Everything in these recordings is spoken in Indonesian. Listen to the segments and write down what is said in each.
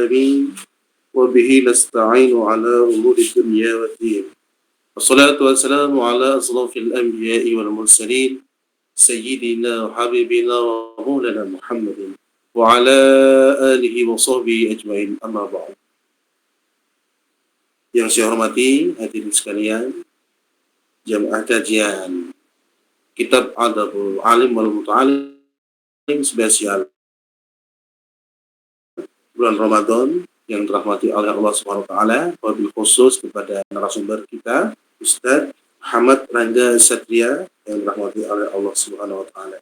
العالمين وبه نستعين على أمور الدنيا والدين والصلاة والسلام على أشرف الأنبياء والمرسلين سيدنا وحبيبنا ومولانا محمد وعلى آله وصحبه أجمعين أما بعد. Yang saya hormati hadirin sekalian, jamaah kajian Kitab Adabul Alim wal Muta'alim spesial bulan Ramadan yang dirahmati oleh Allah Subhanahu wa taala, wabil khusus kepada narasumber kita Ustaz Muhammad Rangga Satria yang dirahmati oleh Allah Subhanahu wa taala.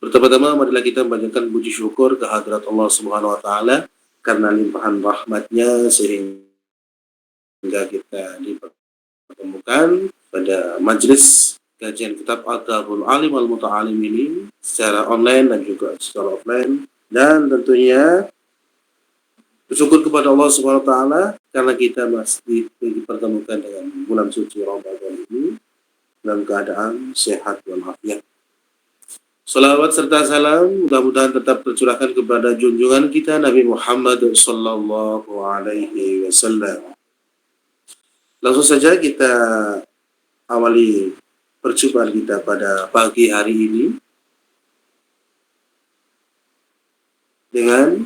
Pertama-tama marilah kita panjatkan puji syukur kehadirat Allah Subhanahu wa taala karena limpahan rahmatnya sehingga kita dipertemukan pada majelis kajian kitab Adabul Alim wal Muta'alim ini secara online dan juga secara offline. Dan tentunya bersyukur kepada Allah Subhanahu wa taala karena kita masih dipertemukan dengan bulan suci Ramadan ini dalam keadaan sehat walafiat. Salawat serta salam mudah-mudahan tetap tercurahkan kepada junjungan kita Nabi Muhammad sallallahu alaihi wasallam. Langsung saja kita awali perjumpaan kita pada pagi hari ini dengan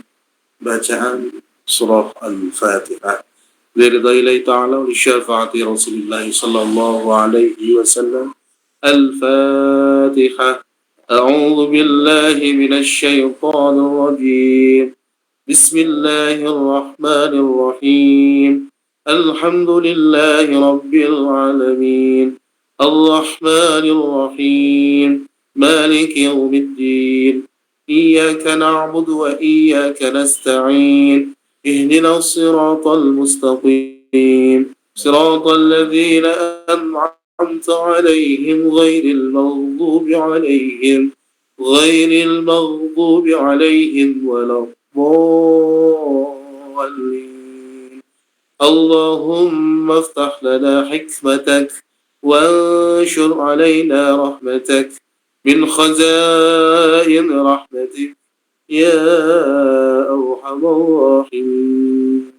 bacaan surah Al-Fatihah. Liridaillahi ta'ala wa lisyafaati Rasulullah sallallahu alaihi wasallam. Al-Fatihah. A'udzu billahi minasy syaithanir rajim. Bismillahirrahmanirrahim. Alhamdulillahi rabbil alamin. Ar-Rahmanir Rahim. Maliki yaumiddin. إياك نعبد وإياك نستعين اهدنا الصراط المستقيم صراط الذين أنعمت عليهم غير المغضوب عليهم ولا الضالين اللهم افتح لنا حكمتك وانشر علينا رحمتك من خزائن رحمتك يا أرحم الراحمين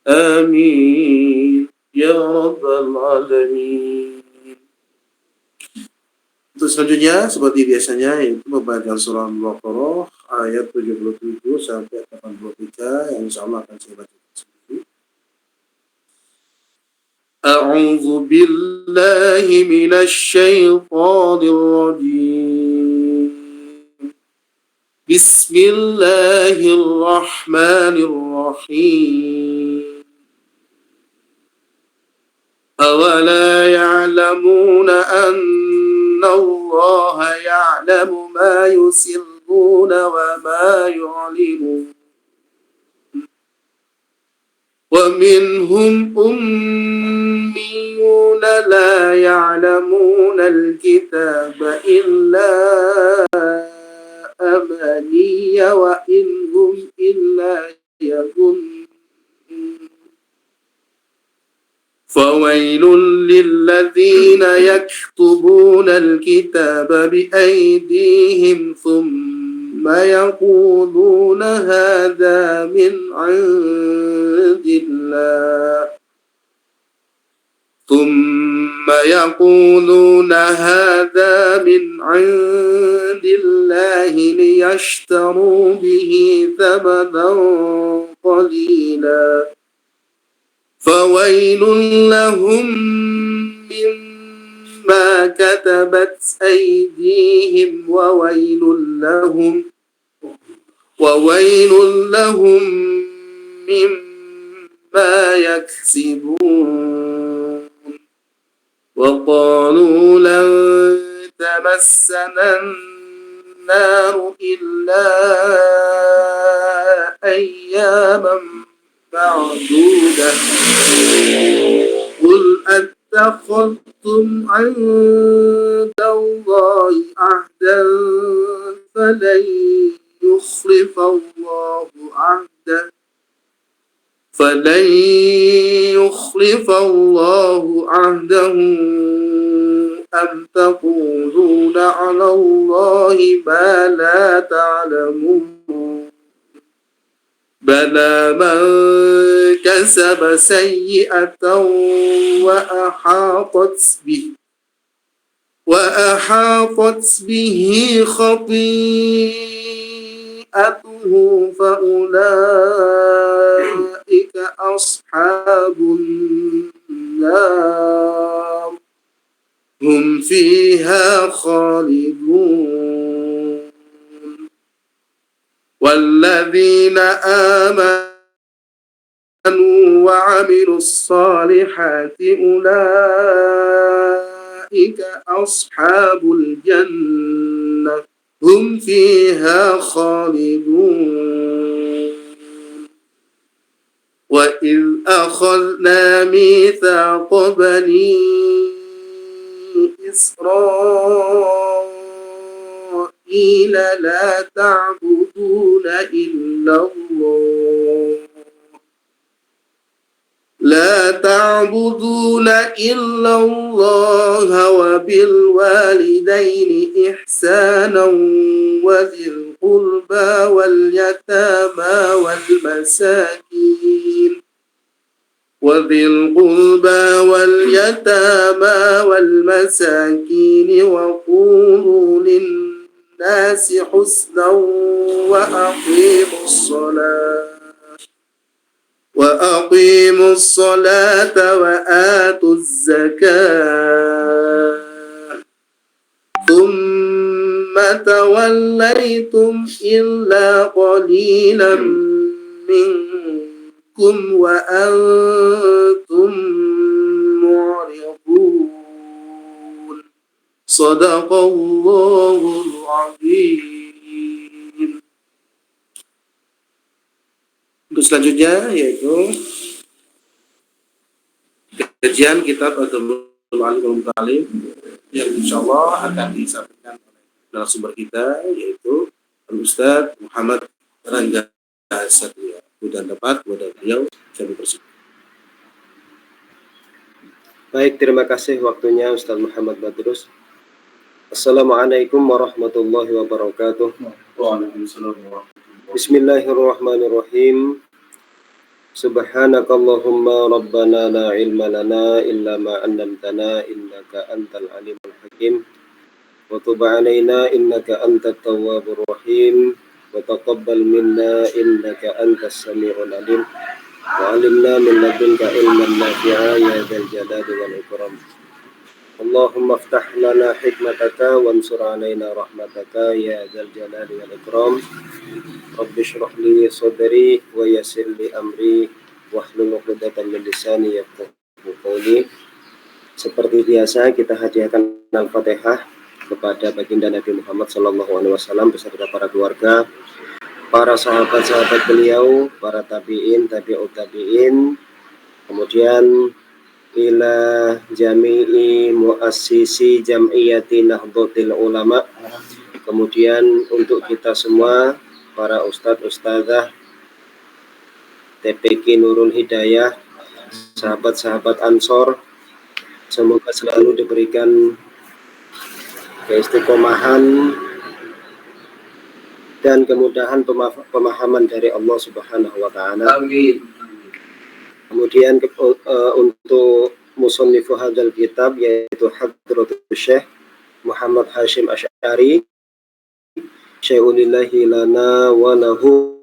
آمين يا رب العالمين. Untuk selanjutnya seperti biasanya yaitu membaca surah Al-Baqarah ayat 77 sampai 83 yang insyaallah akan saya baca sendiri. أعوذ بالله من الشيطان الرجيم بسم الله الرحمن الرحيم أولا يعلمون أن الله يعلم ما يسرون وما يعلنون ومنهم أميون لا يعلمون الكتاب إلا أماني وإن هم إلا يظنون فويل للذين يكتبون الكتاب بأيديهم ثم يقولون هذا من عند الله ليشتروا به ثمنا قليلا فويل لهم مما كتبت أيديهم وويل لهم مما يكسبون وقالوا لن تمسنا النار إلا أياما معدودة قل أتخذتم عند الله عهدا فلن يخلف الله عهده أم تقولون على الله ما لا تعلمون بلى من كسب سيئة وأحاطت به خطيئته فأولئك أصحاب النار هم فيها خالدون والذين آمنوا وعملوا الصالحات أولئك أصحاب الجنة هم فيها خالدون وإذ أخذنا ميثاق بني إسرائيل لا تعبدون إلا الله وبالوالدين إحسانا وذي القربى واليتامى وقولوا للناس حسنا وأقيموا الصلاة وآتوا الزكاة ثم توليتم إلا قليلا منكم وأنتم معرضون صدق الله العظيم. Untuk selanjutnya yaitu kajian kitab Adabul Alim wal Muta'allim yang insyaallah akan disampaikan oleh narasumber kita yaitu Al-Ustaz Muhammad Rangga Satria. Mudah dapat kepada beliau kami persilakan. Baik, terima kasih waktunya Ustaz Muhammad Badrus. Assalamualaikum warahmatullahi wabarakatuh. Waalaikumsalam warahmatullahi wabarakatuh. Bismillahirrahmanirrahim. Subhanakallahumma rabbana la ilma lana illa ma 'allamtana innaka antal alimul hakim. Wa tub 'alaina innaka antat tawwabur rahim. Wa taqabbal minna innaka antas samiul alim. Wa 'allimna min ladunka ilman nafi'a ya dzal jalali wal ikram. Allahumma aftah lana hikmataka wansur 'alaina rahmataka ya dzal jalali wal ikram. Rabbi shrah li sadri wa yassir li amri wahlul 'uqdatam min lisani yafqahu qawli. Seperti biasa kita hadiahkan Al-Fatihah kepada baginda Nabi Muhammad SAW beserta para keluarga, para sahabat-sahabat beliau, para tabi'in, tabi'ut tabi'in, kemudian ila jami'i muassisi jam'iyati Nahdlatul Ulama, kemudian untuk kita semua para ustadz, ustadzah TPQ Nurul Hidayah, sahabat-sahabat Ansor, semoga selalu diberikan keistiqomahan dan kemudahan pemahaman dari Allah Subhanahu wa Ta'ala. Amin. Kemudian untuk musannifu hadzal kitab yaitu Hadratus Syekh Muhammad Hashim Asy'ari, syai'ulillahi lana wa lahum.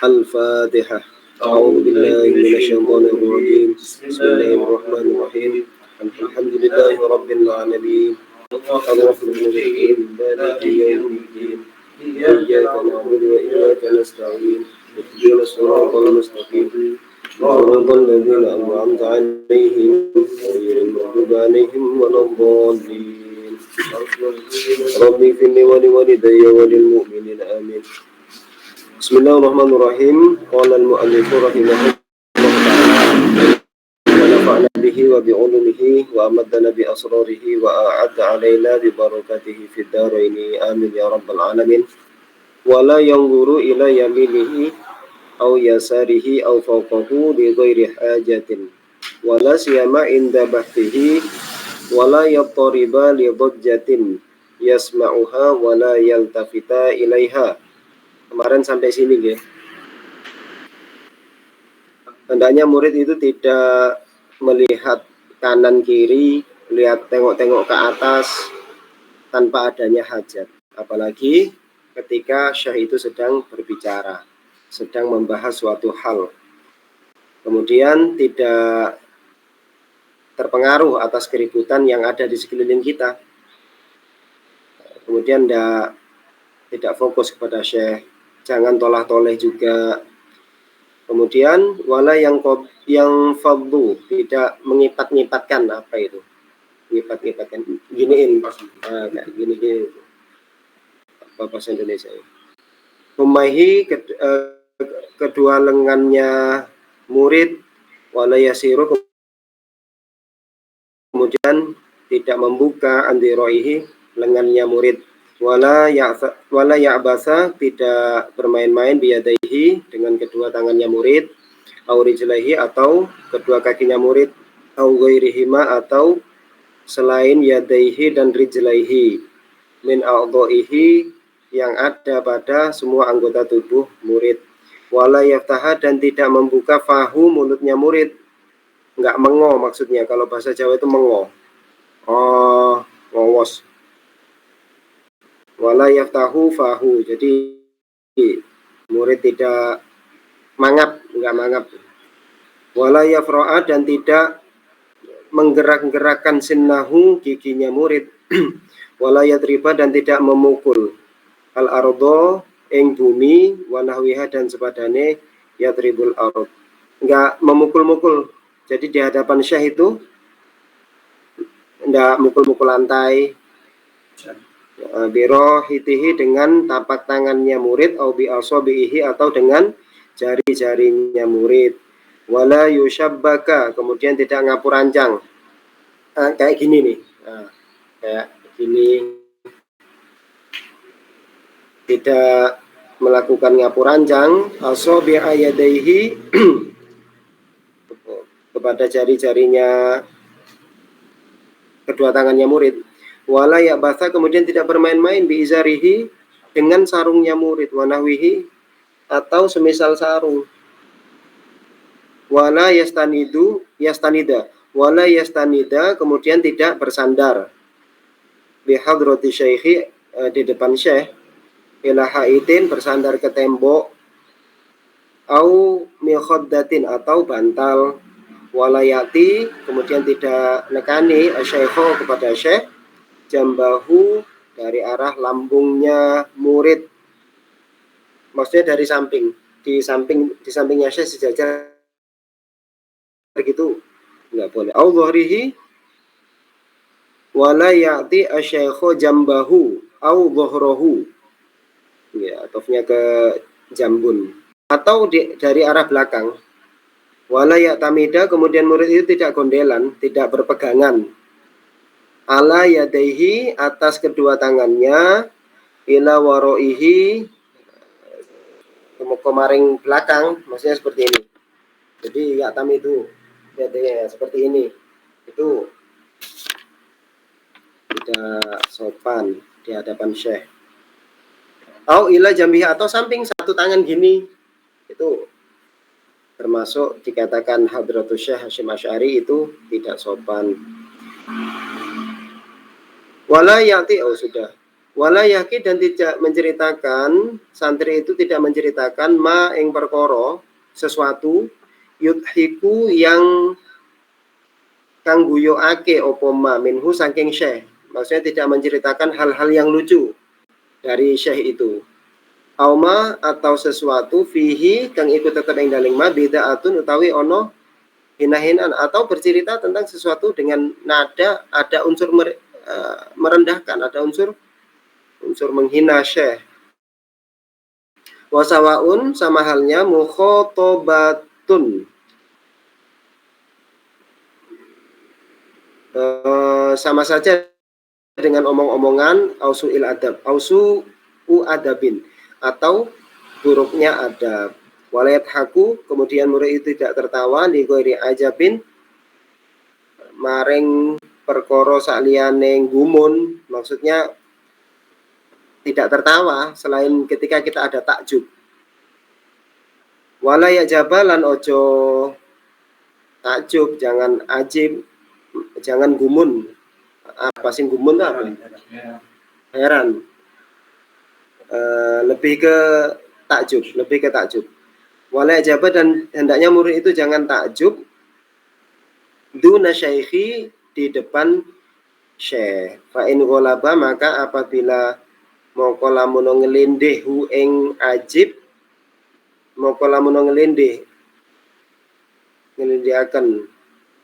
Al-Fatihah. A'udzu billahi minasyaitonir rajim. Bismillahirrahmanirrahim. Alhamdulillahi rabbil alamin. Ar-Rahmanir Rahim. Maliki yaumiddin. Iyyaka na'budu wa iyyaka nasta'in. Ihdinas siratal mustaqim. Shiratal ladzina an'amta 'alaihim ghairil maghdubi 'alaihim waladdallin. Rabbi firli wa liwalidayya wa lil mu'minin amin. Bismillahirrahmanirrahim. Qala al-mu'allif rahimahullah wa nafa'na bihi wa bi'ulumihi wa amadana bi asrarihi wa a'adda 'alaina bi barakatihi fid dharaini amin ya rabbal alamin. Wa la yanzuru ila yaminihi aw yasarihi aw fawqahu li ghairi hajatin wa la siyama inda bahtihi wa la yattariba li dhajjatin yasma'uha wa la yaltafita ilaiha. Kemarin sampai sini nggih. Hendaknya murid itu tidak melihat kanan kiri, lihat tengok-tengok ke atas tanpa adanya hajat. Apalagi ketika syekh itu sedang berbicara, sedang membahas suatu hal. Kemudian tidak terpengaruh atas keributan yang ada di sekeliling kita. Kemudian tidak fokus kepada syekh, jangan tolah-toleh juga. Kemudian wala yang fadlu, tidak mengipat-ngipatkan, apa itu? Ngipat-ngipatkan, giniin. Kayak gini. Apa bahasa Indonesia? Humaihi, kedua lengannya murid, wala yasiru, kemudian tidak membuka andiroihi, lengannya murid, wala ya'basa, tidak bermain-main biyadaihi, dengan kedua tangannya murid, au rijlaihi, atau kedua kakinya murid, au ghairihima, atau selain yadaihi dan rijlaihi, min a'dha'ihi, yang ada pada semua anggota tubuh murid, wala yaftaha, dan tidak membuka fahu, mulutnya murid, nggak mengo, maksudnya kalau bahasa Jawa itu mengo, ngowos. Wala yaftahu fahu, jadi murid tidak mangap, nggak mangap. Wala yafro'a, dan tidak menggerak-gerakkan sinnahu, giginya murid. Wala yadriba, dan tidak memukul al ardo, ing bumi, wanahwiha, dan sepadane yadribul ard, nggak memukul-mukul. Jadi di hadapan syekh itu nggak mukul-mukul lantai. Birohitihi, dengan tapak tangannya murid, au bi asabihi, atau dengan jari-jarinya murid. Wala yushabbaka, kemudian tidak ngapurancang. Kayak gini nih. Kayak gini. Tidak melakukan ngapurancang, asabi ayadaihi, kepada jari-jarinya kedua tangannya murid. Wala ya'basa, kemudian tidak bermain-main biizarihi, dengan sarungnya murid, wanahwihi, atau semisal sarung. Wala yastanida, wala yastanida, kemudian tidak bersandar bihadrati syekhi, di depan syekh, ila haitin, bersandar ke tembok, au mikhaddatin, atau bantal. Walayati, kemudian tidak nekani asyekho, kepada syekh, jambahu, dari arah lambungnya murid, maksudnya dari samping, di sampingnya syekh sejajar begitu, nggak boleh. Au dhahrihi, wala ya'ti asyekho jambahu au dhahrahu, ya, atofnya ke jambun, atau dari arah belakang. Wala ya'tamida, kemudian murid itu tidak gondelan, tidak berpegangan, ala yadaihi, atas kedua tangannya, ila waroihi, kemaring belakang, maksudnya seperti ini. Jadi ya'tam itu yadaihi seperti ini, itu tidak sopan di hadapan syekh. Au ila jambihi, atau samping satu tangan gini, itu termasuk dikatakan hadratus Syekh Hasyim Asy'ari, itu tidak sopan. Wala yati, sudah. Wala yaki, dan tidak menceritakan, santri itu tidak menceritakan ma ing perkara, sesuatu, yudhiku, yang kang guyoake opo ma minhu, saking syekh, maksudnya tidak menceritakan hal-hal yang lucu dari syekh itu. Auma, atau sesuatu, fihi, kang ikut tetap yang daling ma, bida'atun, utawi ono hina-hinan, atau bercerita tentang sesuatu dengan nada, ada unsur merendahkan, ada unsur menghina syekh. Wasawaun, sama halnya, mukhotobatun, sama saja dengan omong-omongan, ausu'il adab, ausu'u adabin, atau buruknya adab. Walayat haku, kemudian murid itu tidak tertawa, li ghairi ajabin, maring perkara saliyane gumun, maksudnya tidak tertawa selain ketika kita ada takjub. Wala ya jabalan ojo takjub, jangan ajib, jangan gumun. Apa sih gumun itu apa? Heran. Lebih ke takjub. Wala ya jabal, dan hendaknya murid itu jangan takjub duna syaikhi, di depan syekh. Fa in ghalaba, maka apabila moko lamun ngelindih hu ing ajib, moko lamun ngelindihaken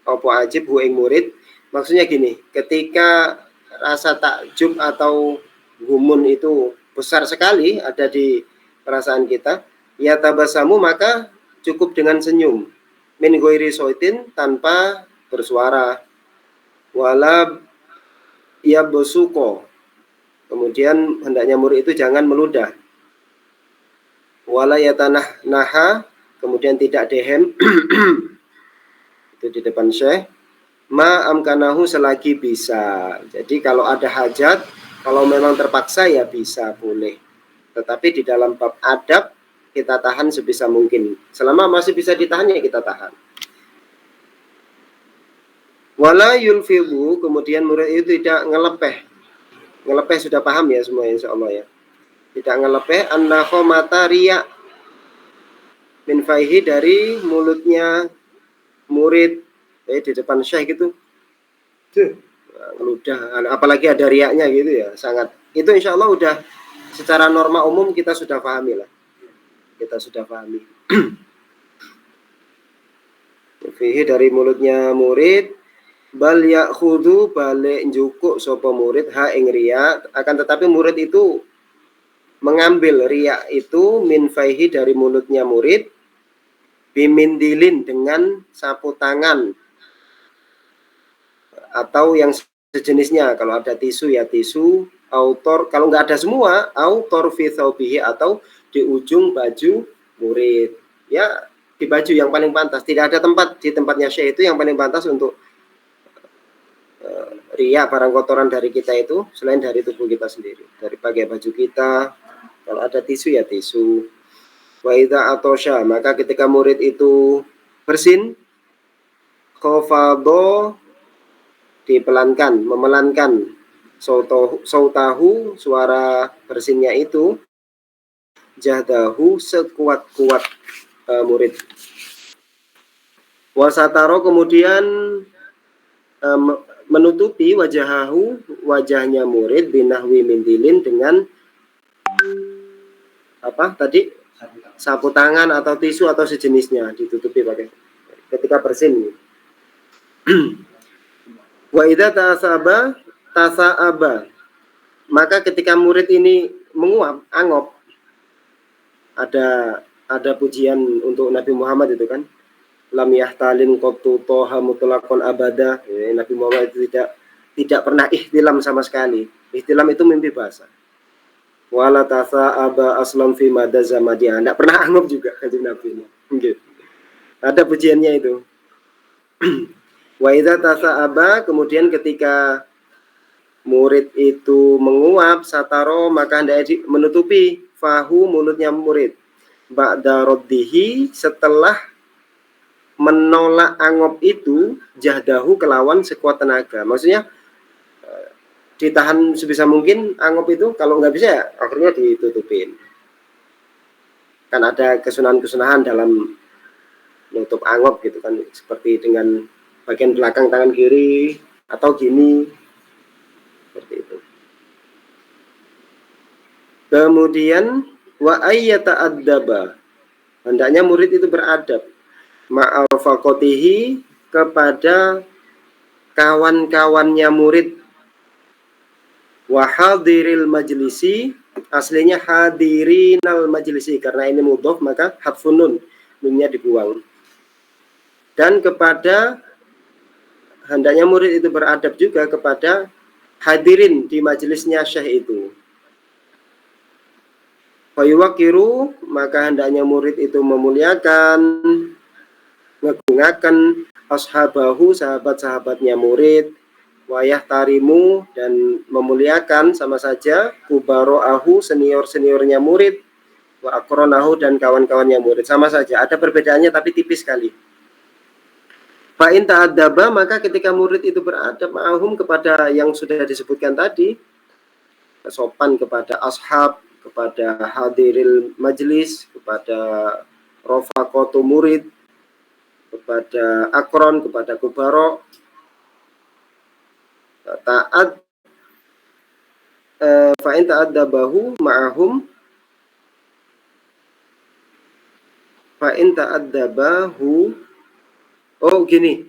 apa ajib hu ing murid. Maksudnya gini, ketika rasa takjub atau gumun itu besar sekali ada di perasaan kita, ya tabasamu, maka cukup dengan senyum, min ghairi soitin, tanpa bersuara, wala ya bosuko, kemudian hendaknya murid itu jangan meludah, wala ya tanah naha, kemudian tidak dehem itu di depan syekh, ma amkanahu, selagi bisa. Jadi kalau ada hajat, kalau memang terpaksa ya bisa, boleh. Tetapi di dalam bab adab kita tahan sebisa mungkin. Selama masih bisa ditahan ya kita tahan. Wala yulfidu, kemudian murid itu tidak ngelepeh. Ngelepeh sudah paham ya semua insyaallah ya. Tidak ngelepeh an-nakhomata, riya, min faihi, dari mulutnya murid. Di depan syekh gitu. Udah, apalagi ada riaknya gitu ya, sangat. Itu insya Allah udah secara norma umum kita sudah pahami lah. Kita sudah pahami. Fihi, dari mulutnya murid, bal ya'khudhu, balik njukuk sapa murid ha ing riya, akan tetapi murid itu mengambil riya itu min faihi, dari mulutnya murid, bimindilin, dengan sapu tangan atau yang sejenisnya. Kalau ada tisu ya tisu, autor, kalau nggak ada semua, autor fi thawbihi, atau di ujung baju murid. Ya, di baju yang paling pantas. Tidak ada tempat di tempatnya syekh itu yang paling pantas untuk riya, barang kotoran dari kita itu, selain dari tubuh kita sendiri. Dari pakai baju kita, kalau ada tisu ya tisu. Wa idza atosha, maka ketika murid itu bersin, khafadho, dipelankan, memelankan, sautahu, suara bersinnya itu, jahdahu, sekuat-kuat murid. Wasataro, kemudian menutupi wajahahu, wajahnya murid, binahwi mindilin, dengan apa tadi, sapu tangan atau tisu atau sejenisnya, ditutupi pakai ketika bersin. Wa idza tasa'aba, maka ketika murid ini menguap, angop, ada pujian untuk Nabi Muhammad itu kan, lam yahtalin qattu toha mutlaqan abada. Nabi Muhammad itu tidak pernah ihtilam sama sekali. Ihtilam itu mimpi basah. Wala tasa'aba aslam fi madazamadia, tidak pernah angop juga kanjeng Nabi. Gitu. Ada pujiannya itu. Wa idza tasa'aba, kemudian ketika murid itu menguap, sataro, maka hendaknya menutupi fahu, mulutnya murid, ba'da raddihi, setelah menolak angop itu, jahdahu, kelawan sekuat tenaga. Maksudnya ditahan sebisa mungkin angop itu, kalau nggak bisa ya akhirnya ditutupin. Kan ada kesunahan-kesunahan dalam nutup angop gitu kan, seperti dengan bagian belakang tangan kiri atau gini, seperti itu. Kemudian wa ayyata'addaba, hendaknya murid itu beradab, ma'al-faqotihi, kepada kawan-kawannya murid, wa hadiril majlisi, aslinya hadirinal majlisi, karena ini mudhof maka hadfun nun, nunnya dibuang. Dan kepada, hendaknya murid itu beradab juga kepada hadirin di majelisnya syekh itu. Fayuwakiru, maka hendaknya murid itu memuliakan, ngegungakan ashabahu, sahabat-sahabatnya murid, wayah tarimu, dan memuliakan sama saja kubaro'ahu, senior-seniornya murid, wa aqranahu dan kawan-kawannya murid. Sama saja, ada perbedaannya tapi tipis sekali. Fa in ta'addaba, maka ketika murid itu beradab ma'ahum kepada yang sudah disebutkan tadi, sopan kepada ashab, kepada hadiril majlis, kepada rofaqatu murid, kepada akron, kepada kubaro, taat fa in ta'addabahu ma'ahum, fa in ta'addabahu, oh gini,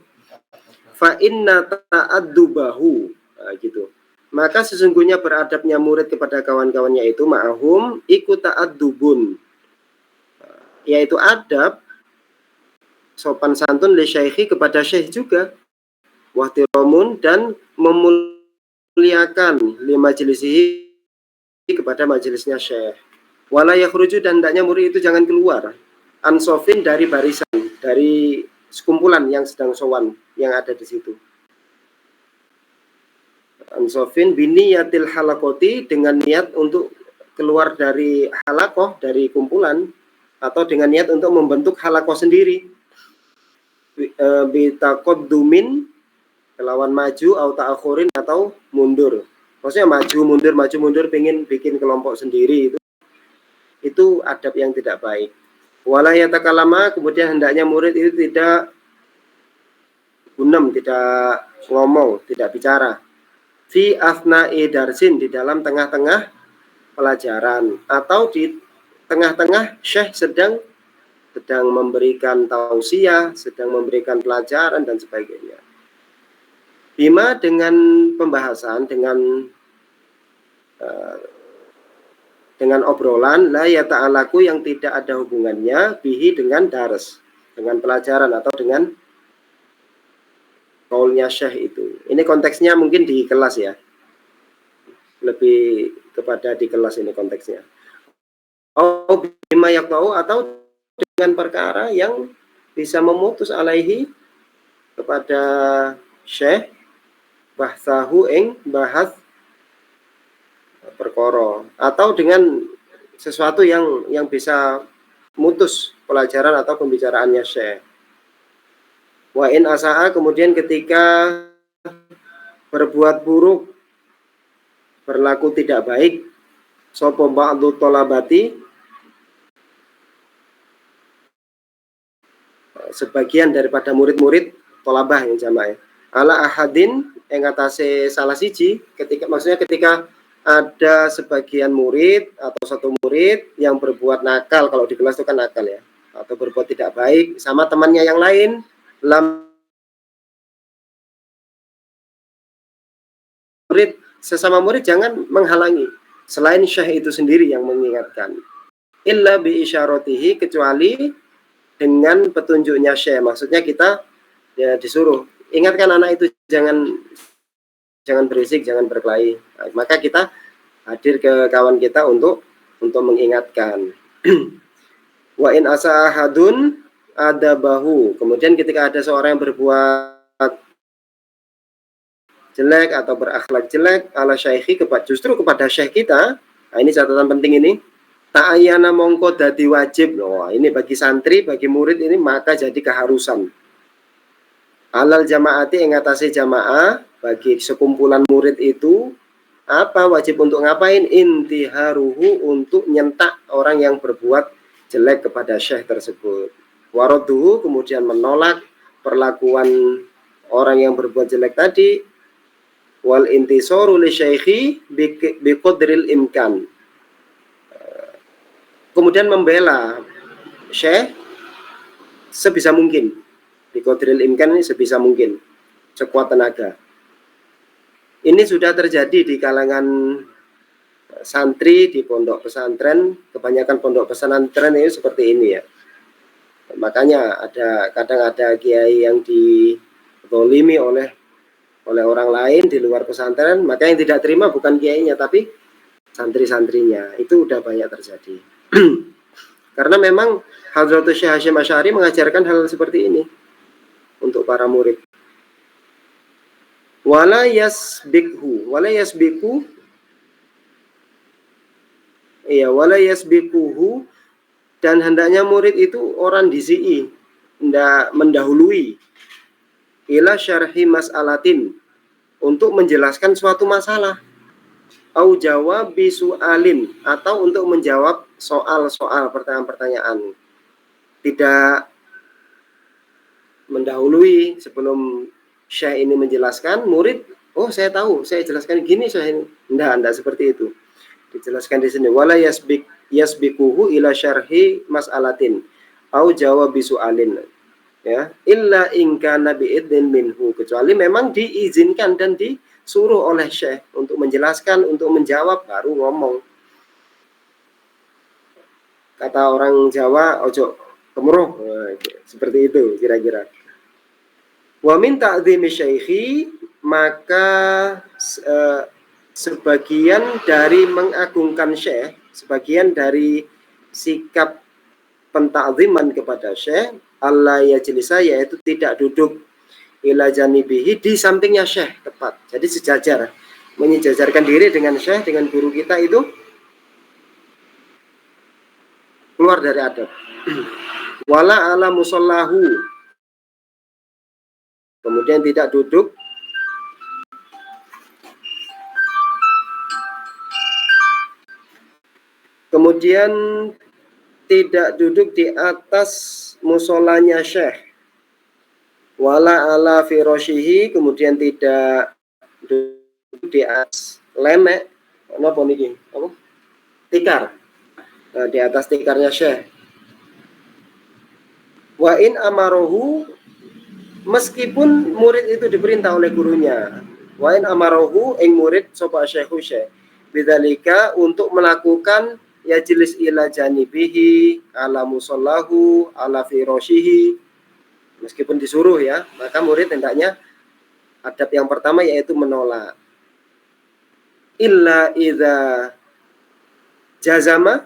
fa inna ta'addubahu, nah, gitu. Maka sesungguhnya beradabnya murid kepada kawan-kawannya itu ma'ahum ikut ta'addubun, yaitu adab sopan santun li syaikhi kepada syekh juga, wahtiromun dan memuliakan li majlisihi kepada majelisnya syekh. Wala yakhruju, dan hendaknya murid itu jangan keluar ansofin dari barisan, dari sekumpulan yang sedang sowan yang ada di situ. Ansofin biniyatil halakoti, dengan niat untuk keluar dari halakoh, dari kumpulan, atau dengan niat untuk membentuk halakoh sendiri. Bitaqaddumin, kelawan maju, atau ta'akhurin, atau mundur. Maksudnya maju mundur, pengen bikin kelompok sendiri, itu adab yang tidak baik. Wala yatakalama, kemudian hendaknya murid itu tidak gunem, tidak ngomong, tidak bicara. Fi afna'i darsin, di dalam tengah-tengah pelajaran, atau di tengah-tengah syekh sedang memberikan tausiah, sedang memberikan pelajaran dan sebagainya. Bima, dengan pembahasan, dengan obrolan la yata'alaku, yang tidak ada hubungannya bihi, dengan dars, dengan pelajaran atau dengan kaulnya syekh itu. Ini konteksnya mungkin di kelas ya, lebih kepada di kelas ini konteksnya. Oh, bima yaqta'u, atau dengan perkara yang bisa memutus alaihi kepada syekh bahsahu ing bahas perkara, atau dengan sesuatu yang bisa mutus pelajaran atau pembicaraannya syekh. Wa in asa'a, kemudian ketika berbuat buruk, berlaku tidak baik, sapa ba'du thalabati, sebagian daripada murid-murid, thalabah yang jamaah, ala ahadin yang atase salah siji, maksudnya ketika ada sebagian murid atau satu murid yang berbuat nakal, kalau di kelas itu kan nakal ya, atau berbuat tidak baik sama temannya yang lain, sesama murid jangan menghalangi, selain syekh itu sendiri yang mengingatkan. Illa bi isyaratihi, kecuali dengan petunjuknya syekh, maksudnya kita ya disuruh ingatkan anak itu jangan berisik, jangan berkelahi. Maka kita hadir ke kawan kita untuk mengingatkan. Wa in asahadun adabahu, kemudian ketika ada seorang yang berbuat jelek atau berakhlak jelek ala syaikhi, justru kepada syekh kita. Nah, ini catatan penting ini. Ta'ayyana mongko dadi wajib. Ini bagi santri, bagi murid ini maka jadi keharusan. Alal jamaati, ing atase jamaah, bagi sekumpulan murid itu apa wajib untuk ngapain? Intiharuhu, untuk nyentak orang yang berbuat jelek kepada syekh tersebut. Waraduhu, kemudian menolak perlakuan orang yang berbuat jelek tadi. Wal intisaru li syaikhi biqadril imkan, kemudian membela syekh sebisa mungkin. Biqadril imkan ini sebisa mungkin, sekuat tenaga. Ini sudah terjadi di kalangan santri di pondok pesantren. Kebanyakan pondok pesantren ini seperti ini ya. Makanya kadang ada kiai yang dizalimi oleh orang lain di luar pesantren, maka yang tidak terima bukan kiainya tapi santri-santrinya. Itu udah banyak terjadi. Karena memang Hadratus Syekh Hasyim Asy'ari mengajarkan hal seperti ini untuk para murid. Wala yasbiquhu Dan hendaknya murid itu orang disi'i, hendak mendahului ila syarhi mas'alatin, untuk menjelaskan suatu masalah, au jawab bisu'alin, atau untuk menjawab soal-soal, pertanyaan-pertanyaan. Tidak mendahului sebelum syekh ini menjelaskan, murid, oh saya tahu, saya jelaskan gini, saya ini. Enggak seperti itu. Dijelaskan di sini, wala yasbikuhu ila syarhi mas'alatin au jawab bisu'alin, ya, illa in kana bi'idzin minhu, kecuali memang diizinkan dan disuruh oleh syekh untuk menjelaskan, untuk menjawab, baru ngomong. Kata orang Jawa, ojo kemuruh, seperti itu kira-kira. Wa min ta'dhimi syaikhi, maka sebagian dari mengagungkan syekh, sebagian dari sikap pentakziman kepada syekh, Allah yajlisa, yaitu tidak duduk ila janibihi, di sampingnya syekh tepat. Jadi sejajar, menyejajarkan diri dengan syekh, dengan guru kita itu keluar dari adab. Wala ala musallahu, kemudian tidak duduk di atas musolanya syekh. Wala ala firashihi, kemudian tidak duduk di atas lemek, apa niki? Apa? Tikar. Nah, di atas tikarnya syekh. Wa in amarohu, meskipun murid itu diperintah oleh gurunya. Wa in amarohu, ing murid sapa syekhu syekh, bidzalika, untuk melakukan yajlis ila janibihi, ala musallahu, ala firashihi, meskipun disuruh ya, maka murid hendaknya adab yang pertama yaitu menolak. Illa idza jazama,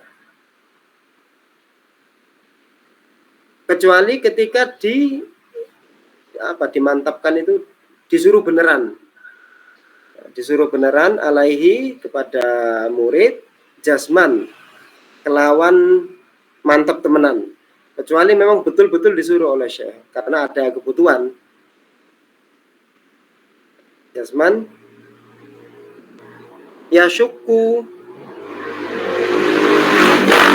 kecuali ketika dimantapkan, itu disuruh beneran. Disuruh beneran alaihi, kepada murid, jasman, kelawan mantap temenan. Kecuali memang betul-betul disuruh oleh syekh karena ada kebutuhan. Jasman yasyukku,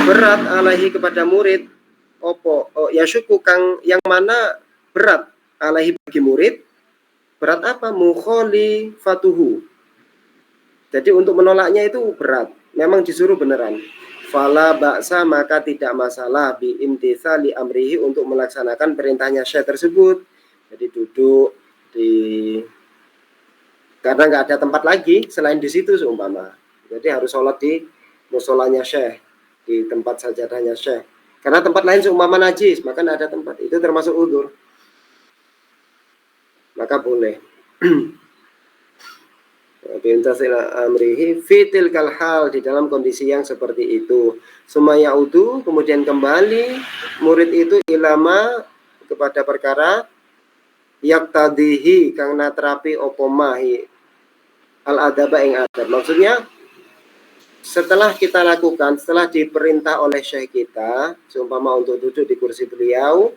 berat alaihi, kepada murid, opo yasyukku, kang yang mana berat, alaihi, bagi murid. Berat apa? Mukholi fatuhu. Jadi untuk menolaknya itu berat, memang disuruh beneran. Fala ba'sa, maka tidak masalah, bi imtithali amrihi, untuk melaksanakan perintahnya syekh tersebut. Jadi duduk karena nggak ada tempat lagi selain di situ seumpama. Jadi harus sholat di musolanya syekh, di tempat sajadahnya syekh. Karena tempat lain seumpama najis, maka nggak ada tempat. Itu termasuk udzur. Maka boleh. Bintasila amrihi fitil kalhal, di dalam kondisi yang seperti itu. Sumaya udu, kemudian kembali murid itu ilama, kepada perkara yaktadihi, kang natrapi opomahi al adaba ing adab. Maksudnya setelah kita lakukan, setelah diperintah oleh syekh kita seumpama untuk duduk di kursi beliau,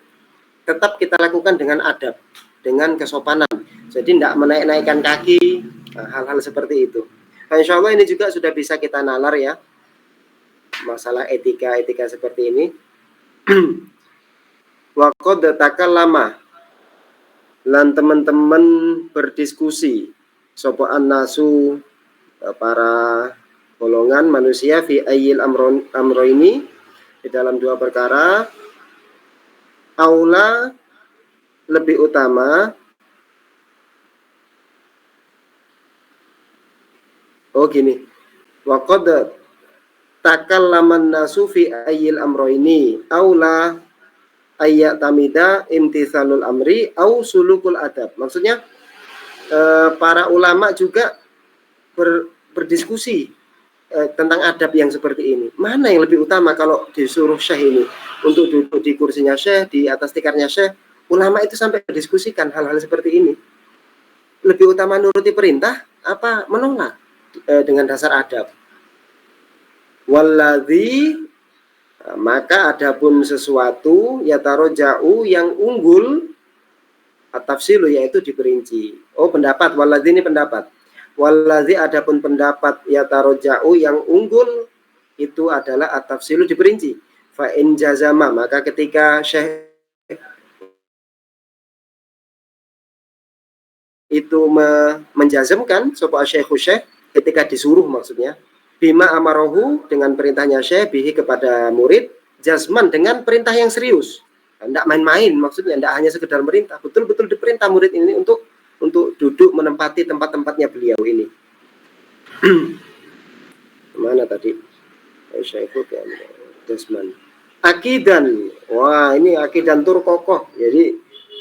tetap kita lakukan dengan adab, dengan kesopanan. Jadi tidak menaik-naikkan kaki, hal-hal seperti itu. Nah, insya Allah ini juga sudah bisa kita nalar ya, masalah etika seperti ini. Wa qad takallama, lan teman-teman berdiskusi, sapa annasu, para golongan manusia, fi ayyil amro ini, di dalam dua perkara, aula, lebih utama. Oh gini, waqad takallaman nasu fi ayyil amroini aula ayat tamida imtithalul amri au sulukul adab. Maksudnya para ulama juga berdiskusi tentang adab yang seperti ini. Mana yang lebih utama kalau disuruh syekh ini untuk duduk di kursinya syekh, di atas tikarnya syekh? Ulama itu sampai berdiskusikan hal-hal seperti ini. Lebih utama nuruti perintah apa menolak dengan dasar adab? Walladzi, Maka adapun sesuatu yataroja'u yang unggul at-tafsilu yaitu diperinci. Oh, pendapat waladzi ini pendapat. Waladzi adapun pendapat yataroja'u yang unggul itu adalah at-tafsilu diperinci. Fa in jazama, maka ketika syekh itu menjazmkan sapa syekhu syekh ketika disuruh maksudnya bima amarohu dengan perintahnya syekh bihi kepada murid jazman dengan perintah yang serius, tidak main-main maksudnya, tidak hanya sekedar perintah, betul-betul diperintah murid ini untuk duduk menempati tempat-tempatnya beliau ini. Mana tadi syekhu jazman akidan, wah ini akidan tur kokoh, jadi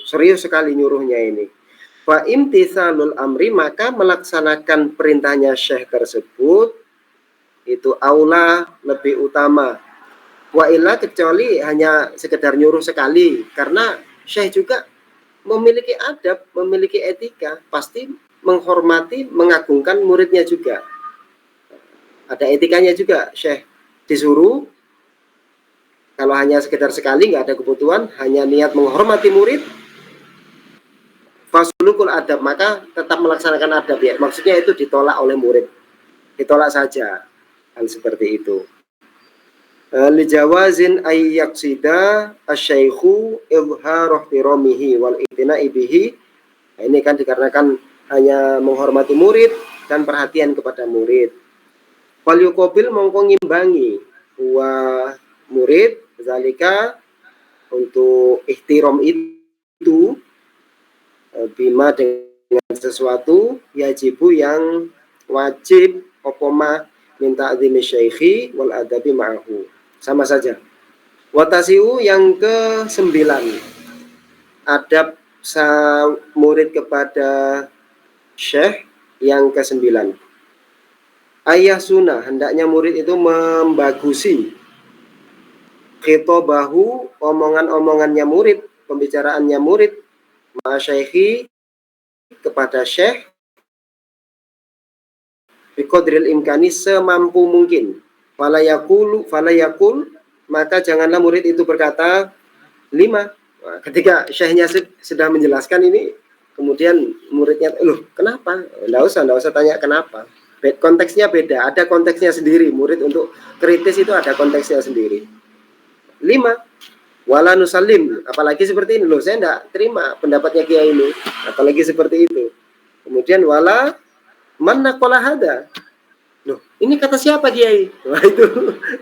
serius sekali nyuruhnya ini. Fa imtithalul amri, maka melaksanakan perintahnya syekh tersebut itu aula lebih utama. Wa illa, kecuali hanya sekedar nyuruh sekali, karena syekh juga memiliki adab, memiliki etika, pasti menghormati, mengagungkan muridnya juga. Ada etikanya juga, syekh disuruh kalau hanya sekedar sekali, nggak ada kebutuhan, hanya niat menghormati murid, fasulukul adab, maka tetap melaksanakan adab ya. Maksudnya itu ditolak oleh murid, ditolak saja, hal seperti itu. Li jawazin ayyaksida asyaikhu ibharu ihtiramihi wal itina'i bihi. Ini kan dikarenakan hanya menghormati murid dan perhatian kepada murid. Wal yuqabil mongko ngimbangi wa murid zalika untuk ihtiram itu bima dengan sesuatu yajibu yang wajib opoma minta azimi syaikhi wal adabi ma'ahu, sama saja. Watasiu yang ke-9, adab murid kepada syekh yang ke-9. Ayah sunnah, hendaknya murid itu membagusi khitobahu, omongan-omongannya murid, pembicaraannya murid ma'asyaikhi kepada syekh biqadril imkani, semampu mungkin. Falayakul, maka janganlah murid itu berkata 5. Nah, ketika syekhnya sudah menjelaskan ini, kemudian muridnya, loh kenapa? Nggak usah tanya kenapa. Konteksnya beda, ada konteksnya sendiri. Murid untuk kritis itu ada konteksnya sendiri. 5. Wala nusalim, apalagi seperti ini, loh saya enggak terima pendapatnya kiai ini, apalagi seperti itu. Kemudian wala mana kola hada, loh ini kata siapa kiai? Wah itu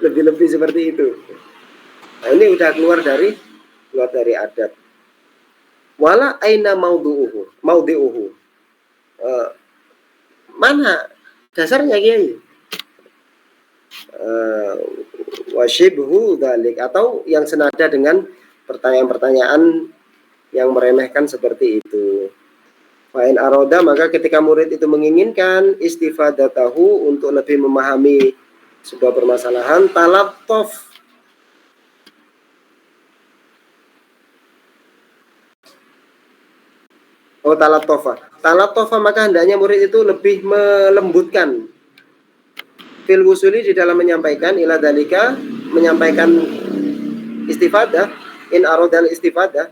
lebih-lebih seperti itu. Nah ini udah keluar dari adab. Wala aina maudiuhu, mana dasarnya kiai? Wasyibhu dalik, atau yang senada dengan pertanyaan-pertanyaan yang meremehkan seperti itu. Fa'in aroda, maka ketika murid itu menginginkan istifadatahu, untuk lebih memahami sebuah permasalahan, talatof, talatofa, maka hendaknya murid itu lebih melembutkan fil wusuli, di dalam menyampaikan ila dalika, menyampaikan istifadah, in arodal istifadah,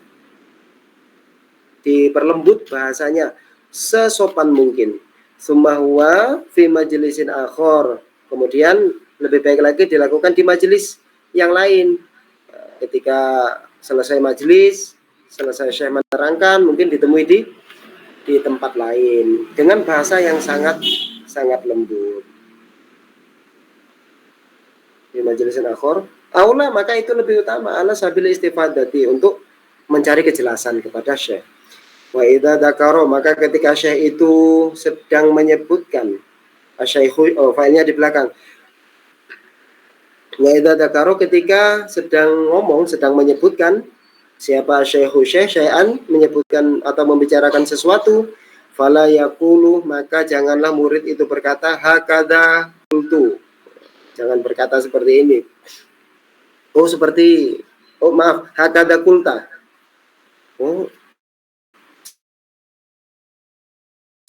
diperlembut bahasanya sesopan mungkin. Summa huwa fi majlisin akhor, kemudian lebih baik lagi dilakukan di majelis yang lain. Ketika selesai majelis, selesai syekh menerangkan, mungkin ditemui di tempat lain dengan bahasa yang sangat lembut. Di majelisin akhor aula, maka itu lebih utama ala sabil istifadati, untuk mencari kejelasan kepada syekh. Wa idza dzakara, maka ketika syekh itu sedang menyebutkan, asyaikhu, failnya di belakang. Wa idza dzakara, ketika sedang ngomong, sedang menyebutkan, siapa syekhu syekhan, menyebutkan atau membicarakan sesuatu, fala yaqulu, maka janganlah murid itu berkata hakadha qultu, jangan berkata seperti ini. Maaf, hakadha qulta.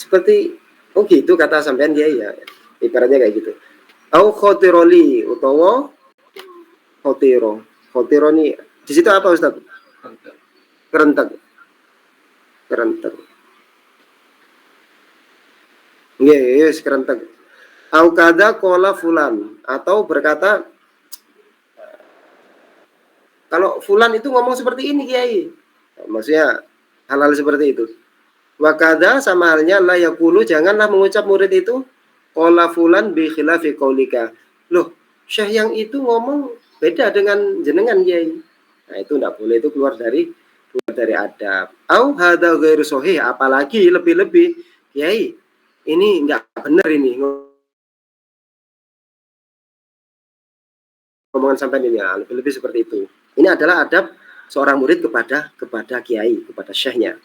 Seperti gitu kata sampean dia ya. Ibaratnya kayak gitu. Au khotiroli, utawa Khotiro. Khotiro nih di situ apa Ustaz? Kerentek. Kerentek. Nggih, yes, kerentek. Au kada qala fulan, atau berkata kalau fulan itu ngomong seperti ini Kiai. Maksudnya hal-hal seperti itu. Wakada sama halnya la yaqulu, janganlah mengucap murid itu qala fulan bi khilafi qaulika. Loh, syekh yang itu ngomong beda dengan jenengan Kiai. Nah, itu enggak boleh, itu keluar dari adab. Au hadza ghairu sahih, apalagi lebih-lebih Kiai ini enggak benar ini ngomongan sampai ini ya, lebih-lebih seperti itu. Ini adalah adab seorang murid kepada kiai, kepada syekhnya.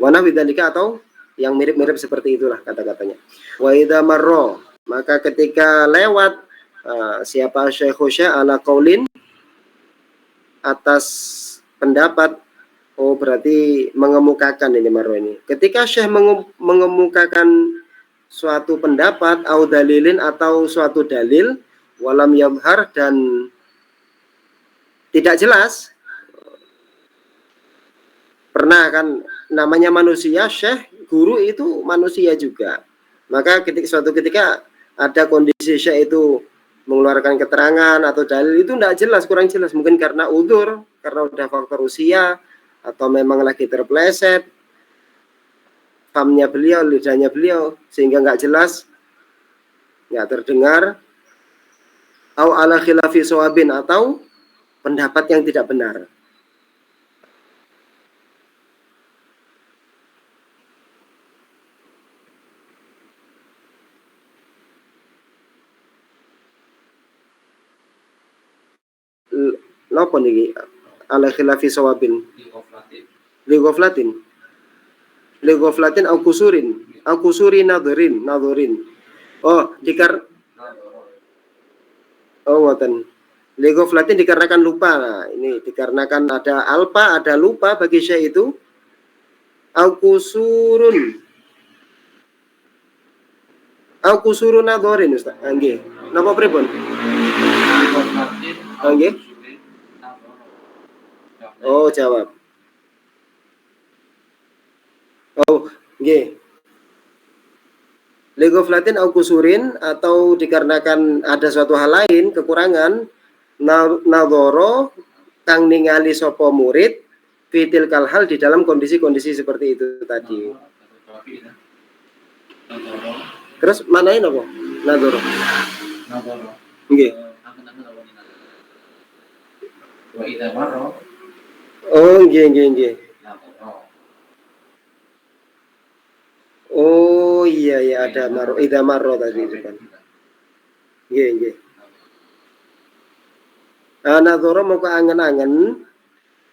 Wana widzalika, atau yang mirip-mirip seperti itulah kata-katanya. Wa idza marra, maka ketika lewat siapa syekhu syekh ala qaulin, atas pendapat, oh berarti mengemukakan ini marra ini. Ketika syekh mengemukakan suatu pendapat au dalilin, atau suatu dalil, walam yamhar, dan tidak jelas. Pernah kan, namanya manusia, syekh, guru itu manusia juga. Maka suatu ketika ada kondisi syekh itu mengeluarkan keterangan atau dalil itu tidak jelas, kurang jelas, mungkin karena udzur, karena udah faktor usia, atau memang lagi terpleset famnya beliau, lidahnya beliau, sehingga nggak jelas, nggak terdengar. Au ala khilafi shawabin, atau pendapat yang tidak benar. Napa niki ala khilafi shawabin? Li ghaflatin au kusuri nadhirin. Oh, ngoten. Li ghaflatin dikarenakan lupa. Nah, ini dikarenakan ada alpa, ada lupa bagi syekh itu. Au kusurun nadhirin, Ustaz. Nggih. Napa pripun? Nggih. Oh, jawab. Oh, nggih. Legoflatin au kusurin, atau dikarenakan ada suatu hal lain, kekurangan, nadhoro kang ningali sapa murid fitil kalhal, di dalam kondisi-kondisi seperti itu tadi. Terus manain apa? Nadhoro. Nggih. Oh, nggih. Oh iya, ada maro, ida maro tadi itu kan. Nggih. Nadhoro mau keangen-angen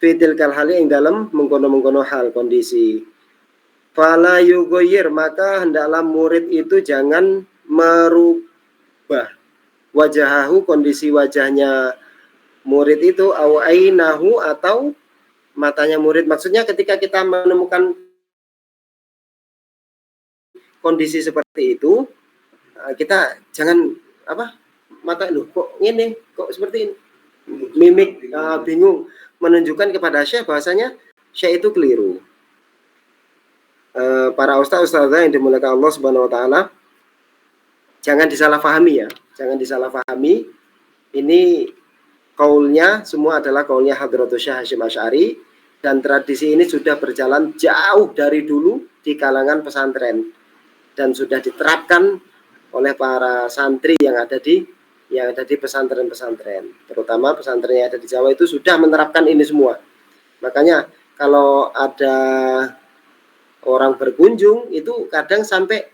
fitil kalhali ing dalam mengkono-mengkono hal, kondisi. Fala yugoyir, maka hendaklah murid itu jangan merubah wajahahu, kondisi wajahnya murid itu, au ainahu, atau matanya murid. Maksudnya ketika kita menemukan kondisi seperti itu, kita jangan mata lu kok ini, kok seperti ini, mimik bingung, menunjukkan kepada syekh bahwasanya syekh itu keliru. Para ustaz-ustazah yang dimuliakan Allah Subhanahu wa taala, jangan disalahpahami ya, jangan disalahpahami. Ini kaulnya semua adalah kaulnya Hadratus Syekh Hasyim Asy'ari, dan tradisi ini sudah berjalan jauh dari dulu di kalangan pesantren, dan sudah diterapkan oleh para santri yang ada di pesantren-pesantren, terutama pesantren yang ada di Jawa itu sudah menerapkan ini semua. Makanya kalau ada orang berkunjung itu kadang sampai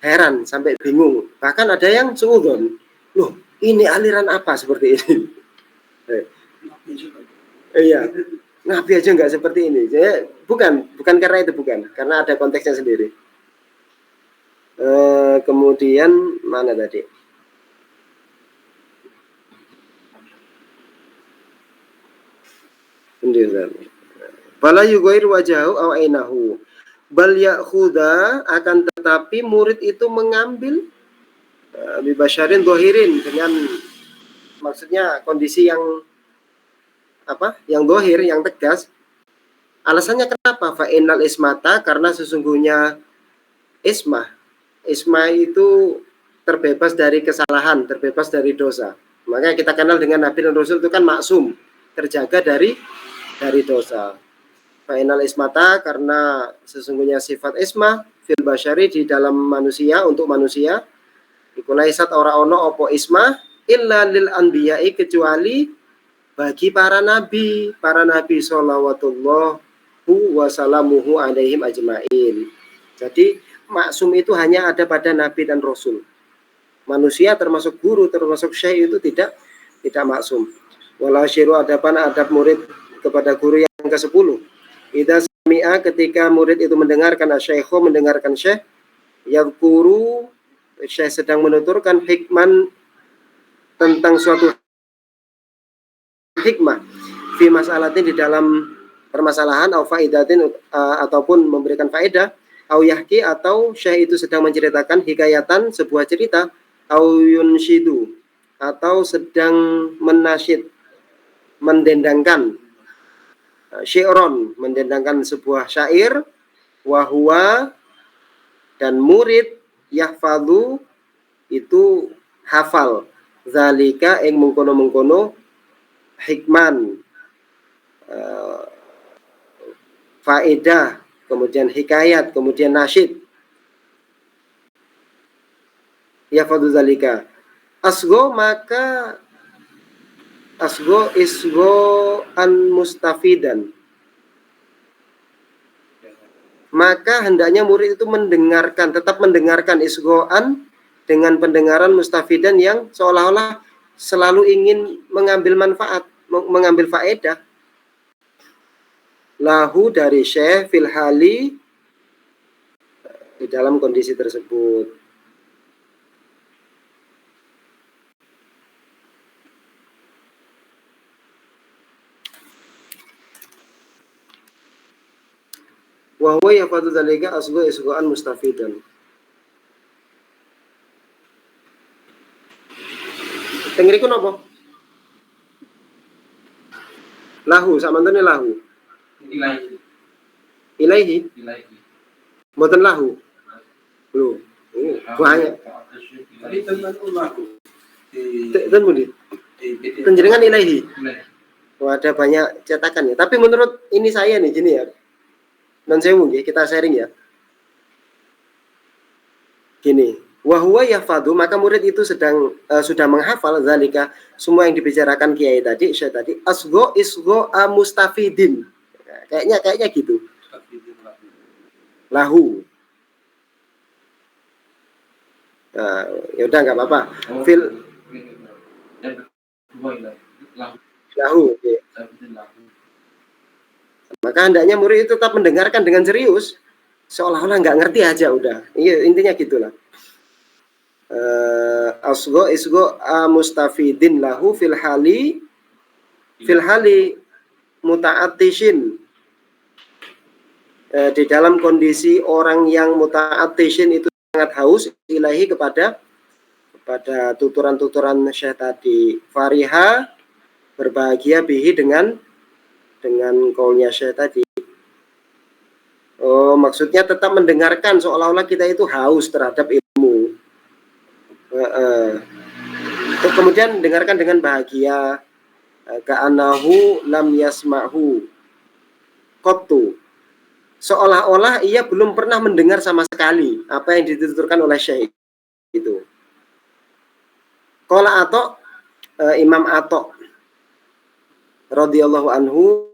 heran, sampai bingung, bahkan ada yang suudzon, loh ini aliran apa seperti ini? Iya, Nabi aja nggak seperti ini. Jadi, bukan karena itu, bukan, karena ada konteksnya sendiri. Kemudian mana tadi? Fala yughayir wajahu aw ainahu, bal ya'khudha, akan tetapi murid itu mengambil bibasyarin dohirin, dengan maksudnya kondisi yang yang dohir, yang tegas. Alasannya kenapa? Fa'innal ismata, karena sesungguhnya ismah itu terbebas dari kesalahan, terbebas dari dosa. Makanya kita kenal dengan Nabi dan Rasul itu kan maksum, terjaga dari dosa. Fa'innal ismata, karena sesungguhnya sifat ismah fil basyari, di dalam manusia, untuk manusia, iku laisat ora ono opo ismah illa lil anbiya'i, kecuali bagi para nabi shallallahu wasallamuhu alaihim ajmain. Jadi maksum itu hanya ada pada nabi dan rasul. Manusia termasuk guru, termasuk syekh itu tidak maksum. Wala syiru adaban, adab murid kepada guru yang ke-10. Idza sami'a, ketika murid itu mendengarkan asyaikhu, mendengarkan syekh, yadhkuru, syekh sedang menuturkan hikman, tentang suatu hikmah, fi mas'alatin, di dalam permasalahan, au faidatin, ataupun memberikan faedah, au yahki, atau syekh itu sedang menceritakan hikayatan, sebuah cerita, au yunshidu, atau sedang menasyid, mendendangkan, syi'ron, mendendangkan sebuah syair, wahwa, dan murid yahfadhu, itu hafal, zalika, ing mengkono-mengkono hikman, faedah, kemudian hikayat, kemudian nasyid. Yahfadhu zalika. Asgo, maka asgo isgo an mustafidan, maka hendaknya murid itu mendengarkan, tetap mendengarkan, isgo'an, dengan pendengaran mustafidan, yang seolah-olah selalu ingin mengambil manfaat, mengambil faedah. Lahu, dari syekh, fil hali, di dalam kondisi tersebut. Wa huwa yafadu dzalika asgo isgo'an mustafidan. Tengriku napa? Lahu, samantene lahu. Ilaihi. Mboten lahu. Lho, banyak. Ten pundi? Penjenengan ilaihi. Oh, ada banyak cetakan ya. Tapi menurut ini saya nih gini ya. Non sewu nggih, kita sharing ya. Gini, wa huwa yahfadhu, maka murid itu sedang sudah menghafal zalika, semua yang dibicarakan kiai tadi, syekh tadi, asgo isgo mustafidin. Kayaknya gitu. Lahu. Nah, ya udah enggak apa-apa. Fil lahu. Okay. Maka hendaknya murid itu tetap mendengarkan dengan serius, seolah-olah nggak ngerti aja udah. Iya, intinya gitulah. Asgo isgo mustafidin lahu fil hali muta'attishin, di dalam kondisi orang yang muta'attishin itu sangat haus, ilahi, kepada tuturan-tuturan syekh tadi. Fariha, berbahagia, bihi, dengan kaulnya syekh tadi. Oh, maksudnya tetap mendengarkan, seolah-olah kita itu haus terhadap ilmu. Kemudian dengarkan dengan bahagia, ka'anahu lam yasma'hu qattu, seolah-olah ia belum pernah mendengar sama sekali apa yang dituturkan oleh syekh itu. Qala Ato, Imam Ato radhiyallahu anhu,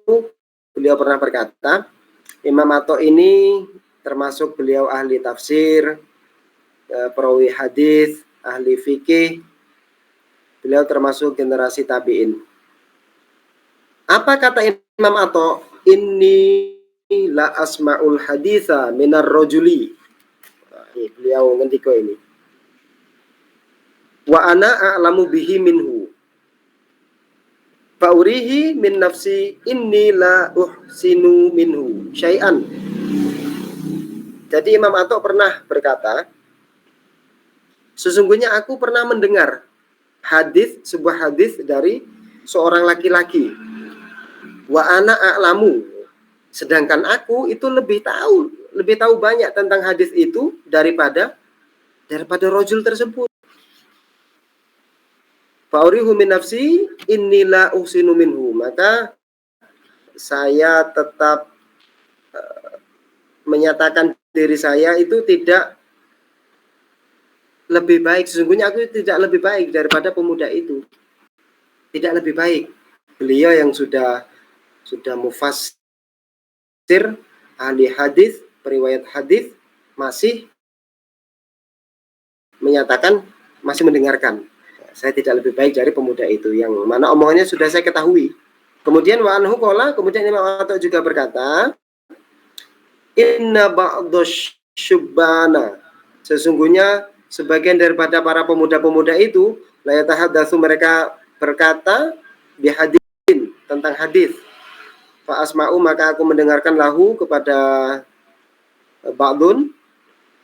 beliau pernah berkata, Imam Ato ini termasuk beliau ahli tafsir, perawi hadis, ahli fikih. Beliau termasuk generasi tabi'in. Apa kata Imam Ato? Inni la asma'ul haditha minar rajuli. Beliau ngendiko ini. Wa ana a'lamu bihi minhu. Fa'urihi min nafsi inni la uhsinu minhu syai'an. Jadi Imam Ato pernah berkata, sesungguhnya aku pernah mendengar sebuah hadis dari seorang laki-laki. Wa ana a'lamu, sedangkan aku itu lebih tahu banyak tentang hadis itu daripada rajul tersebut. Fa'urihu min nafsi innila usinu minhu, maka saya tetap menyatakan diri saya itu tidak lebih baik, sesungguhnya aku tidak lebih baik daripada pemuda itu. Tidak lebih baik. Beliau yang sudah mufassir, ahli hadis, periwayat hadis, masih menyatakan, masih mendengarkan. Saya tidak lebih baik dari pemuda itu, yang mana omongannya sudah saya ketahui. Kemudian wa anhu qala, kemudian Imam Atha juga berkata, inna ba'dhash syubbana, sesungguhnya sebagian daripada para pemuda-pemuda itu la yatahaddatsu, mereka berkata bihaditsin, tentang hadis. Fa asma'u, maka aku mendengarkan lahu kepada ba'dun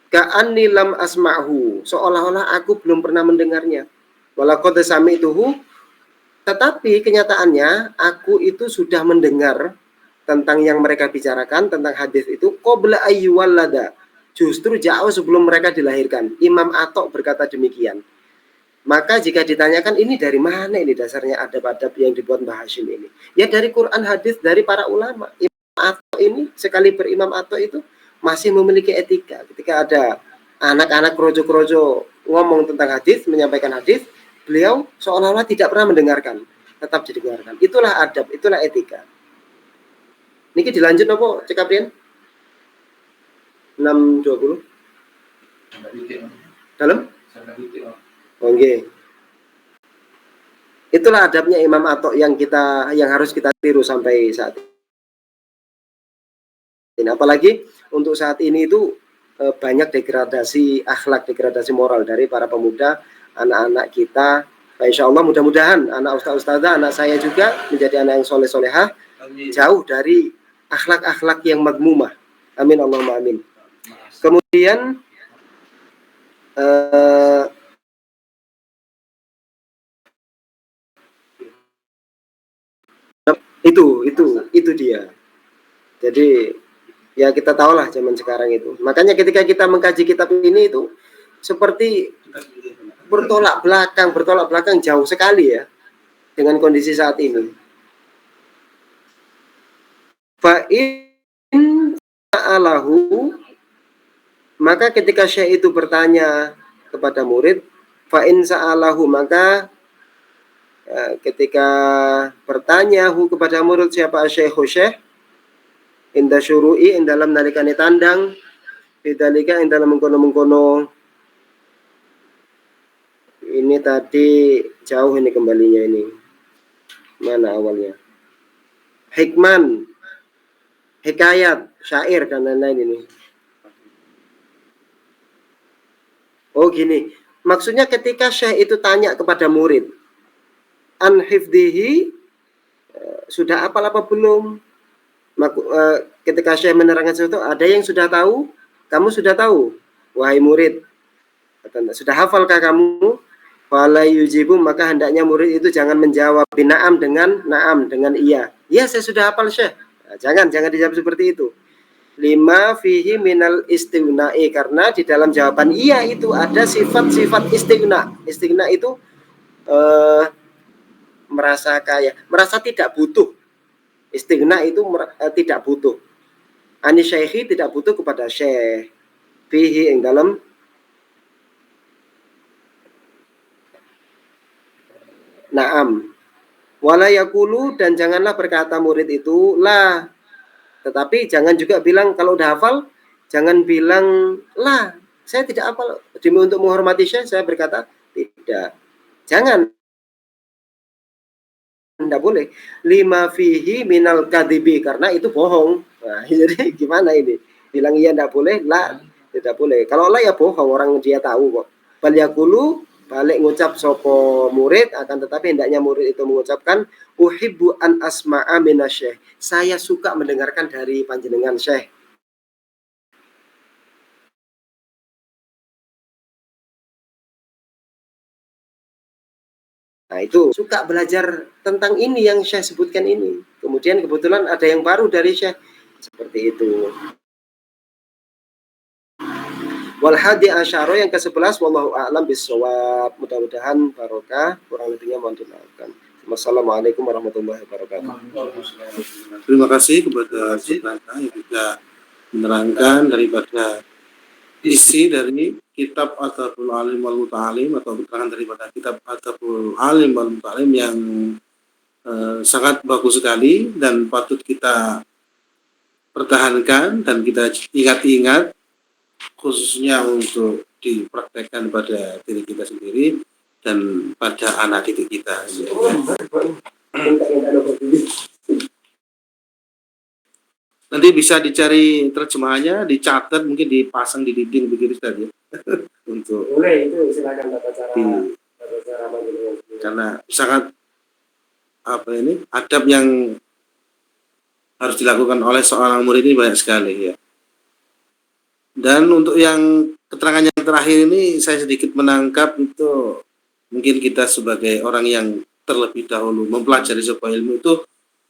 ka'anni lam asma'hu, seolah-olah aku belum pernah mendengarnya. Walaqad sami'tuhu, tetapi kenyataannya aku itu sudah mendengar tentang yang mereka bicarakan tentang hadis itu qabla ayyuwallada, justru jauh sebelum mereka dilahirkan. Imam Atha berkata demikian. Maka jika ditanyakan ini dari mana ini dasarnya adab-adab yang dibuat Mbah Hashim ini? Ya dari Quran, hadis, dari para ulama. Imam Atha ini, sekali berimam Atha itu masih memiliki etika. Ketika ada anak-anak krojo-krojo ngomong tentang hadis, menyampaikan hadis, beliau seolah-olah tidak pernah mendengarkan, tetap didengarkan. Itulah adab, itulah etika. Niki dilanjut apa Cek Aprian? 6.20 dalam? Oke. Itulah adabnya Imam Atha yang harus kita tiru sampai saat ini. Apalagi untuk saat ini itu banyak degradasi akhlak, degradasi moral dari para pemuda, anak-anak kita. Insya Allah mudah-mudahan anak ustaz-ustazah, anak saya juga menjadi anak yang soleh-solehah, jauh dari akhlak-akhlak yang madmumah. Amin Allahumma amin. Kemudian itu dia. Jadi ya kita tahulah zaman sekarang itu. Makanya ketika kita mengkaji kitab ini itu seperti bertolak belakang jauh sekali ya dengan kondisi saat ini. Fa'in sa'alahu, maka ketika syekh itu bertanya kepada murid, fa'in sa'alahu, maka ketika bertanya kepada murid siapa syekh inda syuru'i, in dalam nalikani tandang, bidalika, in dalam mengkono-mengkono. Ini tadi jauh ini kembalinya ini. Mana awalnya? Hikman, hikayat, syair dan lain-lain ini. Oh gini, maksudnya ketika syekh itu tanya kepada murid, an hifdihi, sudah hafal apa belum? Ketika syekh menerangkan sesuatu, ada yang sudah tahu, kamu sudah tahu, wahai murid, sudah hafalkah kamu? Fala yujibu, maka hendaknya murid itu jangan menjawab bina'am dengan na'am, dengan iya. Ya saya sudah hafal syekh. Nah, jangan dijawab seperti itu. Lima fihi minal istighna'i, karena di dalam jawaban iya itu ada sifat-sifat istighna. Istighna itu merasa kaya, merasa tidak butuh. Istighna itu tidak butuh. Ani syekhi, tidak butuh kepada syekh. Fihi yang dalam na'am. Wala yakulu, dan janganlah berkata murid itu lah. Tetapi jangan juga bilang kalau udah hafal, jangan bilang lah saya tidak hafal. Demi untuk menghormati syekh saya berkata tidak. Jangan. Tidak boleh. Lima fihi minal kadibi, karena itu bohong. Nah, jadi gimana ini? Bilang iya tidak boleh, lah tidak boleh. Kalau lah ya bohong, orang dia tahu kok. Bal yakulu, balik ngucap sopo murid, akan tetapi hendaknya murid itu mengucapkan uhibbu an asma'a minasyekh, saya suka mendengarkan dari panjenengan syekh. Nah itu suka belajar tentang ini yang Syekh sebutkan ini. Kemudian kebetulan ada yang baru dari Syekh seperti itu. Wal hadi asyara yang ke-11 wallahu a'lam bissawab. Mudah-mudahan barokah, kurang lebihnya mohon dimaafkan. Wassalamualaikum warahmatullahi wabarakatuh. Terima kasih kepada Saudara yang juga menerangkan daripada isi dari kitab Adabul Alim wal Muta'alim atau keterangan daripada kitab Adabul Alim wal Muta'alim yang sangat bagus sekali dan patut kita pertahankan dan kita ingat-ingat, khususnya untuk dipraktekkan pada diri kita sendiri dan pada anak didik kita. Nanti bisa dicari terjemahannya, dicatat, mungkin dipasang di dinding begitu tadi ya. Untuk boleh itu silakan tata cara karena sangat adab yang harus dilakukan oleh seorang murid ini banyak sekali ya. Dan untuk yang keterangan yang terakhir ini saya sedikit menangkap itu mungkin kita sebagai orang yang terlebih dahulu mempelajari sebuah ilmu itu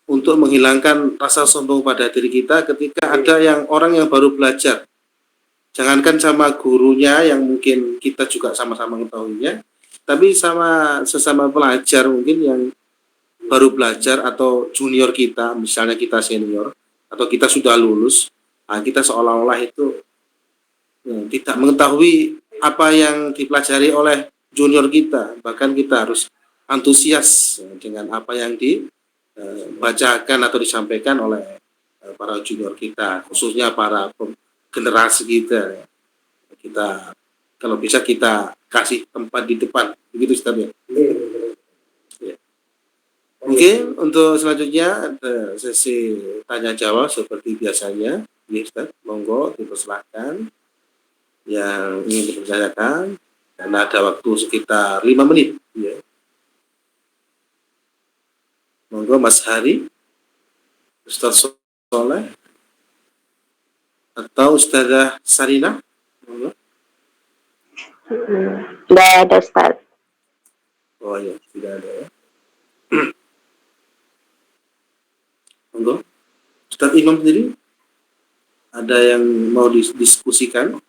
untuk menghilangkan rasa sombong pada diri kita ketika ada yang orang yang baru belajar. Jangankan sama gurunya yang mungkin kita juga sama-sama mengetahuinya, tapi sama sesama pelajar mungkin yang baru belajar atau junior kita, misalnya kita senior atau kita sudah lulus, nah kita seolah-olah itu tidak mengetahui apa yang dipelajari oleh junior kita, bahkan kita harus antusias dengan apa yang dibacakan atau disampaikan oleh para junior kita, khususnya para generasi kita. Kita kalau bisa kita kasih tempat di depan, begitu Ustaz ya. Oke, untuk selanjutnya ada sesi tanya jawab seperti biasanya. Ya, Ustaz, monggo dipersilakan yang ingin dipertanyakan, dan ada waktu sekitar 5 menit ya. Monggo Mas Hari, Ustaz Soleh atau Ustazah Sarina. Monggo. Tidak ada Ustaz. Oh ya, tidak ada ya. Monggo. Ustaz Imam sendiri ada yang mau didiskusikan?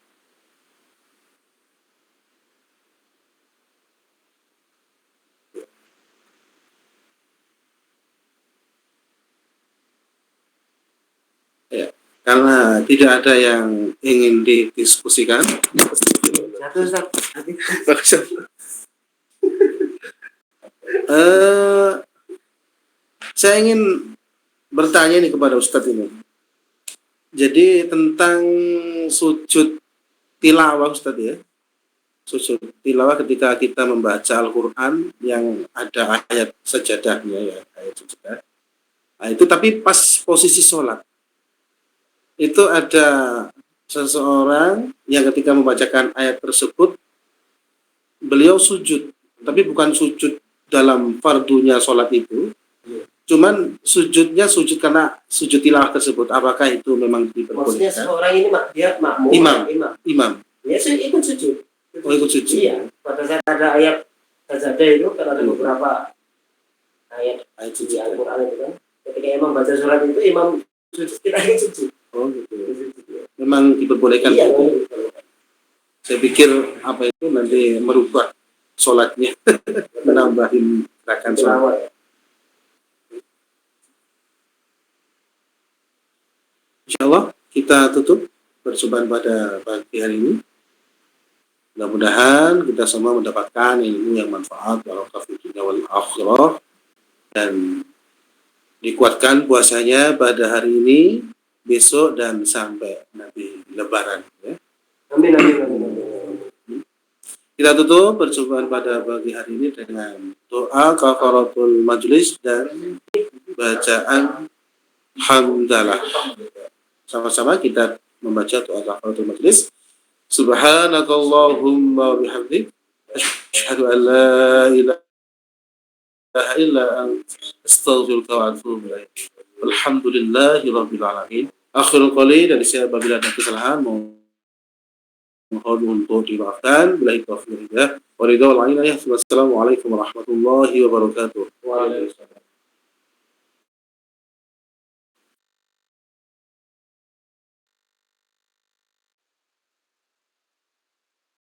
Ya, karena tidak ada yang ingin didiskusikan. Satu Ustaz. Saya ingin bertanya nih kepada Ustadz ini. Jadi tentang sujud tilawah Ustadz ya. Sujud tilawah ketika kita membaca Al-Quran yang ada ayat sajadahnya ya, ayat sajadah. Nah, itu tapi pas posisi sholat. Itu ada seseorang yang ketika membacakan ayat tersebut beliau sujud, tapi bukan sujud dalam fardunya sholat itu, cuman sujudnya sujud karena sujud tilawah tersebut. Apakah itu memang diperbolehkan? Maksudnya seorang ini dia makmum, imam. Ya ikut sujud. Oh, ikut sujud. Iya, pada saat ada ayat sajadah itu kan ada beberapa ayat suci Al-Quran itu kan. Ketika imam baca surat itu imam sujud, kita ikut sujud. Oh gitu. Memang diperbolehkan. Iya, saya pikir apa itu nanti merubah sholatnya, menambahin gerakan sholat. Insya Allah kita tutup perjumpaan pada pagi hari ini. Mudah-mudahan kita semua mendapatkan ilmu yang manfaat barokah fid dunya wal akhirah, dan dikuatkan puasanya pada hari ini, besok, dan sampai nanti Lebaran ya. Amin. Kita tutup perjumpaan pada pagi hari ini dengan doa kafaratul majlis dan bacaan hamdalah. Sama-sama kita membaca doa kafaratul majlis. Subhanakallahumma bihamdik, asyhadu an la ilaha illa anta, astaghfiruka wa atubu ilaik. Alhamdulillahirabbil alamin. Akhirul qali, dari saya apabila ada kesalahan untuk dimaafkan. Billahi taufiq wal hidayah. Wassalamualaikum warahmatullahi wabarakatuh. Waalaikumsalam.